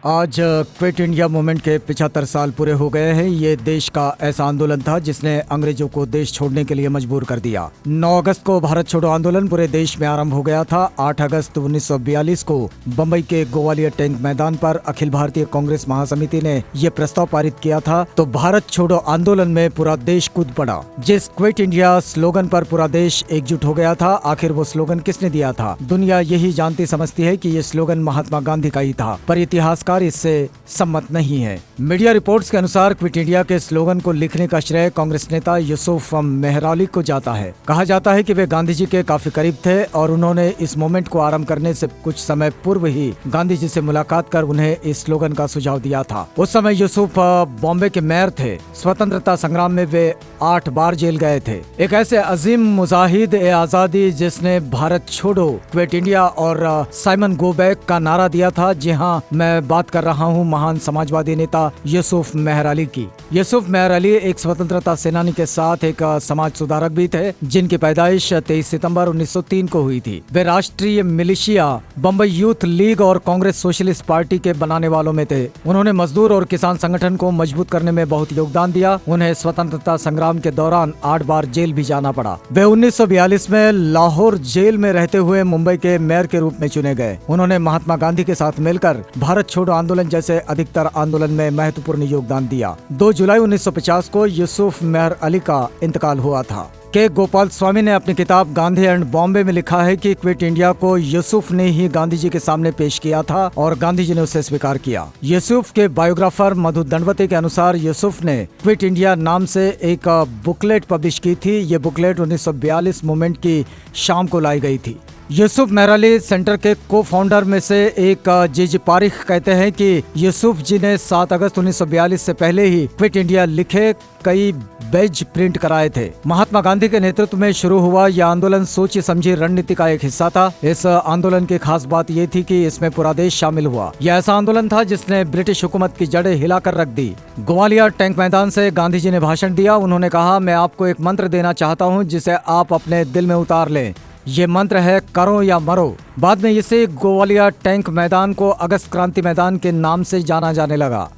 आज quit India movement के 75 साल पूरे हो गए हैं। ये देश का ऐसा आंदोलन था जिसने अंग्रेजों को देश छोड़ने के लिए मजबूर कर दिया। 9 अगस्त को भारत छोड़ो आंदोलन पूरे देश में आरंभ हो गया था। 8 अगस्त 1942 को बम्बई के गोवालियर टैंक मैदान पर अखिल भारतीय कांग्रेस महासमिति ने ये प्रस्ताव पारित किया था। तो भारत छोड़ो आंदोलन में पूरा देश कूद पड़ा। जिस क्विट इंडिया स्लोगन पर पूरा देश एकजुट हो गया था, आखिर वो स्लोगन किसने दिया था? दुनिया यही जानती समझती है कि ये स्लोगन महात्मा गांधी का ही था, पर इतिहासकार इससे सम्मत नहीं है। मीडिया रिपोर्ट्स के अनुसार क्विट इंडिया के स्लोगन को लिखने का श्रेय कांग्रेस नेता यूसुफ मेहर को जाता है। कहा जाता है कि वे गांधी जी के काफी करीब थे और उन्होंने इस मूवमेंट को आरंभ करने से कुछ समय पूर्व ही गांधी जी से मुलाकात कर उन्हें इस स्लोगन का सुझाव दिया था। उस समय यूसुफ बॉम्बे के मेयर थे। स्वतंत्रता संग्राम में वे 8 बार जेल गए थे। एक ऐसे अजीम मुजाहिद ए आजादी जिसने भारत छोड़ो, क्विट इंडिया और साइमन गो बैक का नारा दिया था। जी हाँ, मैं बात कर रहा हूँ महान समाजवादी नेता यूसुफ मेहर अली की। यूसुफ मेहर अली एक स्वतंत्रता सेनानी के साथ एक समाज सुधारक भी थे, जिनकी पैदाइश 23 सितंबर 1903 को हुई थी। वे राष्ट्रीय मिलिशिया, बम्बई यूथ लीग और कांग्रेस सोशलिस्ट पार्टी के बनाने वालों में थे। उन्होंने मजदूर और किसान संगठन को मजबूत करने में बहुत योगदान दिया। उन्हें स्वतंत्रता संग्राम के दौरान 8 बार जेल भी जाना पड़ा। वे 1942 में लाहौर जेल में रहते हुए मुंबई के मेयर के रूप में चुने गए। उन्होंने महात्मा गांधी के साथ मिलकर भारत छोड़ो आंदोलन जैसे अधिकतर आंदोलन में महत्वपूर्ण योगदान दिया। 2 जुलाई 1950 को यूसुफ मेहर अली का इंतकाल हुआ था। के गोपाल स्वामी ने अपनी किताब गांधी एंड बॉम्बे में लिखा है कि क्विट इंडिया को यूसुफ ने ही गांधी जी के सामने पेश किया था और गांधी जी ने उसे स्वीकार किया। यूसुफ के बायोग्राफर मधु दंडवती के अनुसार यूसुफ ने क्विट इंडिया नाम से एक बुकलेट पब्लिश की थी। ये बुकलेट 1942 मूवमेंट की शाम को लाई गई थी। यूसुफ मेहर अली सेंटर के को फाउंडर में से एक जी पारिख कहते हैं कि यूसुफ जी ने 7 अगस्त 1942 से पहले ही क्विट इंडिया लिखे कई बैज प्रिंट कराए थे। महात्मा गांधी के नेतृत्व में शुरू हुआ यह आंदोलन सोची समझी रणनीति का एक हिस्सा था। इस आंदोलन की खास बात ये थी कि इसमें पूरा देश शामिल हुआ। यह ऐसा आंदोलन था जिसने ब्रिटिश हुकूमत की जड़ें हिलाकर रख दी। ग्वालियर टैंक मैदान से गांधी जी ने भाषण दिया। उन्होंने कहा, मैं आपको एक मंत्र देना चाहता हूँ जिसे आप अपने दिल में उतार लें। ये मंत्र है, करो या मरो। बाद में इसे ग्वालियर टैंक मैदान को अगस्त क्रांति मैदान के नाम से जाना जाने लगा।